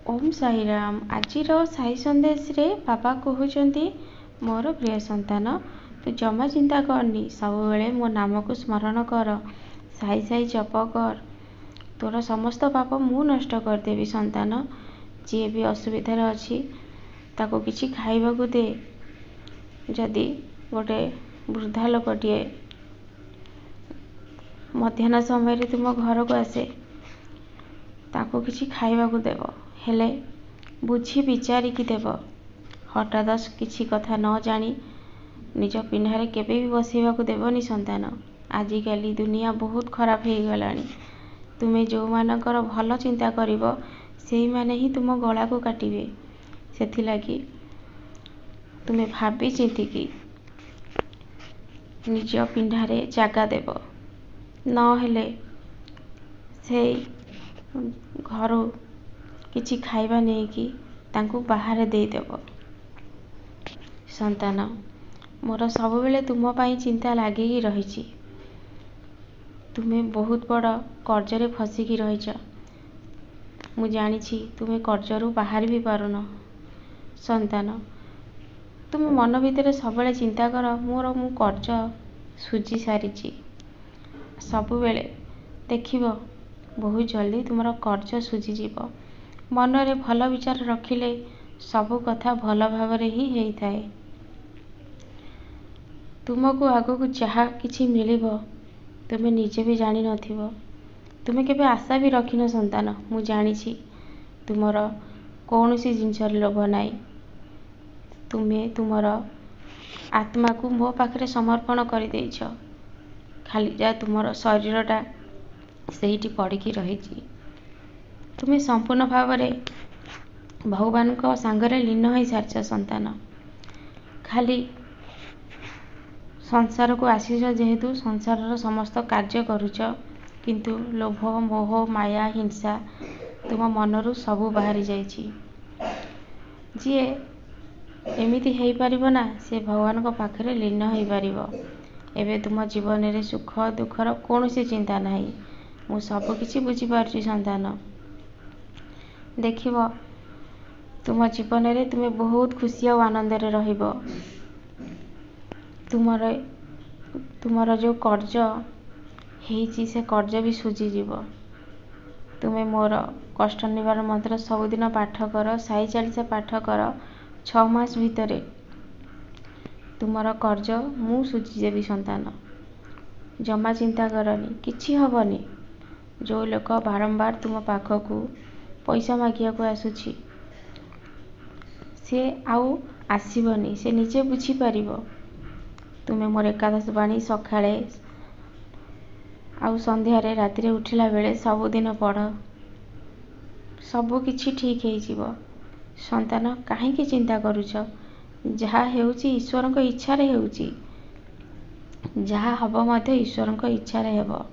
ओम साईराम। आजिर साई संदेश रे बाबा कहते मोर प्रिय संतान तू जमा चिंता करनी, सब बेले मो नाम को स्मरण कर, साई साई जप कर, तोर समस्त पाप मु नष्ट करदेवी। संतान जी भी असुविधार अच्छी ताको किछि खाइबाकू दे। जदि गोटे वृद्धा लोकटिए मध्याह्न समय तुम घर को आसे ताको किछि खाइबाकू देव, हेले बुझी विचारिकी देव। हठात किछि कथा न जानी निज पिंढारे केबे भी बसैबाकू देवनी। संतान आजिकाली दुनिया बहुत खराब हो गलानी। तुमे जो मानकर भल चिंता करिवो सेही माने ही तुम गला को काटिबे। सेथिलागी तुमे भाबी चिंतिकी निज पिंढारे जागा देव, न हेले से घर किछि खाइबा नहीं कि तांकू बाहर देदेव। संतान मोर सब बेले तुम पाई चिंता लागिकी रही। तुम्हें बहुत बड़ कर्जरे फसिकी रहीच। मु जानी तुम्हें कर्जरू बाहर भी पारुन। संतान तुम मन भितर सब चिंता कर मोर मु कर्ज सुझी सारी। सब बेले देखिबो बहुत जल्दी तुमर कर्ज सुझीजीव। मनरे भल विचार रखिले सब कथा भल भावरे ही होइथाए। तुमको आगको जहाँ किछि मिलिबो तुमे निजे भी जानी नथिबो। तुमे केबे आशा भी रखिन। संतान मु जानी तुमर कौनसी जिनसर लोभ नाई। तुमे तुमर आत्मा को मो पाखरे समर्पण कर देइछ। खाली जा तुमर शरीरटा सेहिटी पड़िकी रही। तुमे संपूर्ण भावरे भगवान को सांगरे लीन हो सारिछ। संतान खाली संसार को आसीच जेहेतु संसार समस्त कार्य करुच, किंतु लोभ मोह माया हिंसा तुम मनरू सबू बाहरी जाइछि। जी एमिति हेई परिबो ना से भगवान को पाखरे लीन होई परिबो। एबे तुम जीवन रे सुख दुखर कौनसी चिंता नहीं। मु सब किछि बुझी पारछि। संतान देखिबो तुम जीवन रे तुमे बहुत खुशी और आनंद रे रहिबो। तुमर जो कर्ज हेइछि से कर्ज भी सुझी जीवो। तुमे मोर कष्ट निवारण मंत्र सबुदिन पाठ कर, साई चालीसा पाठ कर। 6 मास भितरे तुमर कर्ज मु सुझी देवी। संतान जमा चिंता करनी, किछि हबनी। जो लोक बारंबार तुम पाखकू पैसा मागिया को आसुछि से आउ आसीबनी, से निजे बुझी पारिबो। तुमे मोर एकादश बाणी सकाळे आउ संध्यारे रातिरे उठिला बेले सबुदिन पढ़, सब किछि ठीक हेई जिवो। संतान काहेकि चिंता करूछ? जहा हेउची ईश्वरक इच्छा रे हेउची, जहा हब मध्य ईश्वरक इच्छा रे हेबो।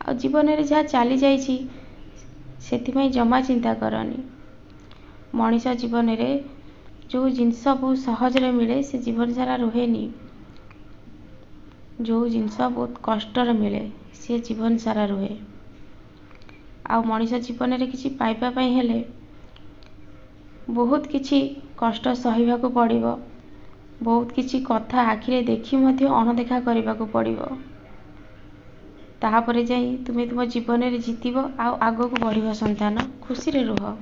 आ जीवन रे जहा चली जाइछि सेथिमाई जमा चिंता करनी। मनीष जीवन रे जो जिनस बहुत सहज रे मिले से जीवन सारा रुहेनी। जो जिनस बहुत कष्ट रे मिले से जीवन सारा रुहे। आ मनीष जीवन रे किछि पाइबा पई हेले बहुत किछि कष्ट सहिबाकू पड़िबो। बहुत किछि कथा आखिरे देखि मध्य अणदेखा करिबाकू पड़िबो। ताहापरे जाई तुमे तुम जीवन रे जीतिबो आ आगो को बढ़िबो। संतान खुशी रे रुह।